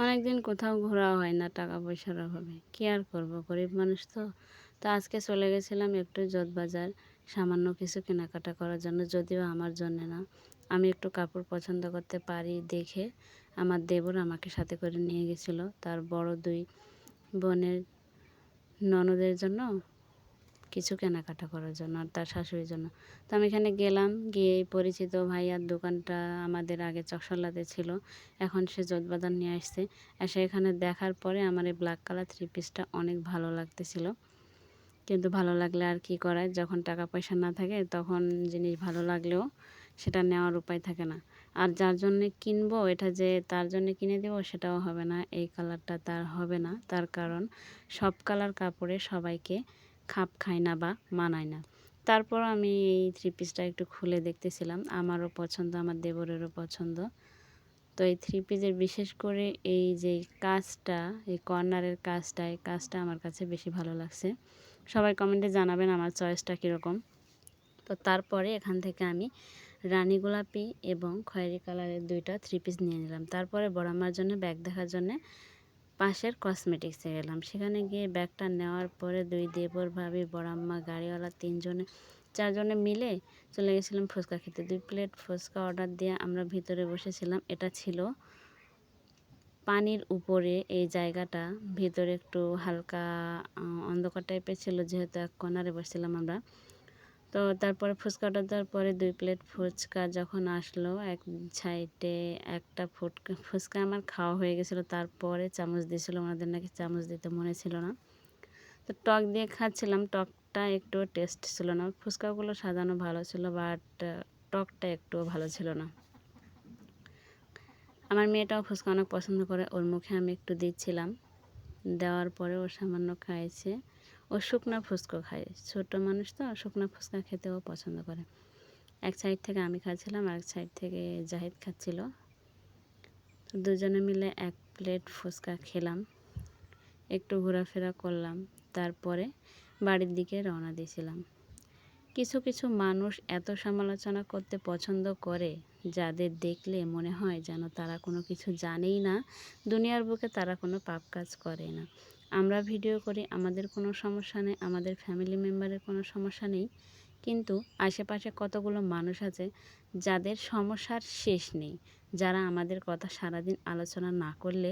অনেকদিন কোথাও ঘোরা হয় না টাকা পয়সার অভাবে। কি আর করব, গরিব মানুষ তো। তো আজকে চলে গেছিলাম একটু বাজার সামান্য কিছু কেনাকাটা করার জন্য, যদিও আমার জন্যে না। আমি একটু কাপড় পছন্দ করতে পারি দেখে আমার দেবর আমাকে সাথে করে নিয়ে গেছিলো তার বড় 2 বোনের ননদের জন্য কিছু কেনাকাটা করার জন্য আর তার শাশুড়ির জন্য। তো আমি এখানে গেলাম, গিয়ে পরিচিত ভাইয়ার দোকানটা আমাদের আগে চকশলাতে ছিল, এখন সে যোধবাজার নিয়ে আসছে। এসে এখানে দেখার পরে আমার এই ব্ল্যাক কালার 3 পিসটা অনেক ভালো লাগতেছিল। কিন্তু ভালো লাগলে আর কি করায়, যখন টাকা পয়সা না থাকে তখন জিনিস ভালো লাগলেও সেটা নেওয়ার উপায় থাকে না। আর যার জন্যে কিনবো এটা যে তার জন্যে কিনে দেবো সেটাও হবে না, এই কালারটা তার হবে না। তার কারণ সব কালার কাপড়ে সবাইকে খাপ খায় না বা মানায় না। তারপর আমি এই 3 পিসটা একটু খুলে দেখতেছিলাম, আমারও পছন্দ, আমার দেবরেরও পছন্দ। তো এই 3 পিসের বিশেষ করে এই যে কাজটা, এই কর্নারের কাজটা, এই কাজটা আমার কাছে বেশি ভালো লাগছে। সবাই কমেন্টে জানাবেন আমার চয়েসটা কীরকম। তো তারপরে এখান থেকে আমি রানী গোলাপি এবং খয়েরি কালারের 2টা 3 পিস নিয়ে নিলাম। তারপরে বড় আম্মার জন্য ব্যাগ দেখার জন্যে পাশের কসমেটিক্সে গেলাম। সেখানে গিয়ে ব্যাগটা নেওয়ার পরে 2 দেবর, ভাবি, বড় আম্মা, গাড়িওয়ালা 3 জনে 4 জনে মিলে চলে গেছিলাম ফুচকা খেতে। 2 প্লেট ফুচকা অর্ডার দিয়ে আমরা ভিতরে বসেছিলাম। এটা ছিল পানির উপরে, এই জায়গাটা ভিতরে একটু হালকা অন্ধকার টাইপের ছিল, যেহেতু এক কর্নারে বসছিলাম আমরা। তো তারপরে ফুচকা অর্ডার দেওয়ার পরে 2 প্লেট ফুচকা যখন আসলো, এক সাইডে একটা ফুচকা আমার খাওয়া হয়ে গেছিলো। তারপরে চামচ দিয়েছিল, ওনাদের নাকি চামচ দিতে মনে ছিল না। তো টক দিয়ে খাচ্ছিলাম, টকটা একটুও টেস্ট ছিল না। ফুচকাগুলো সাজানো ভালো ছিল, বাট টকটা একটুও ভালো ছিল না। আমার মেয়েটাও ফুচকা অনেক পছন্দ করে, ওর মুখে আমি একটু দিচ্ছিলাম, দেওয়ার পরে ও সামান্য খাইছে। ও শুকনা ফুচকা খায়, ছোটো মানুষ তো, শুকনা ফুচকা খেতেও পছন্দ করে। এক সাইড থেকে আমি খাচ্ছিলাম আর এক সাইড থেকে জাহিদ খাচ্ছিল। তো দুজনে মিলে 1 প্লেট ফুচকা খেলাম, একটু ঘোরাফেরা করলাম, তারপরে বাড়ির দিকে রওনা দিয়েছিলাম। কিছু কিছু মানুষ এত সমালোচনা করতে পছন্দ করে, যাদের দেখলে মনে হয় যেন তারা কোনো কিছু জানেই না, দুনিয়ার বুকে তারা কোনো পাপ কাজ করে না। আমরা ভিডিও করি, আমাদের কোনো সমস্যা নেই, আমাদের ফ্যামিলি মেম্বারের কোনো সমস্যা নেই, কিন্তু আশেপাশে কতগুলো মানুষ আছে যাদের সমস্যার শেষ নেই, যারা আমাদের কথা সারাদিন আলোচনা না করলে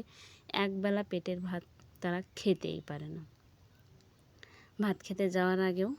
একবেলা পেটের ভাত তারা খেতেই পারে না। ভাত খেতে যাওয়ার আগেও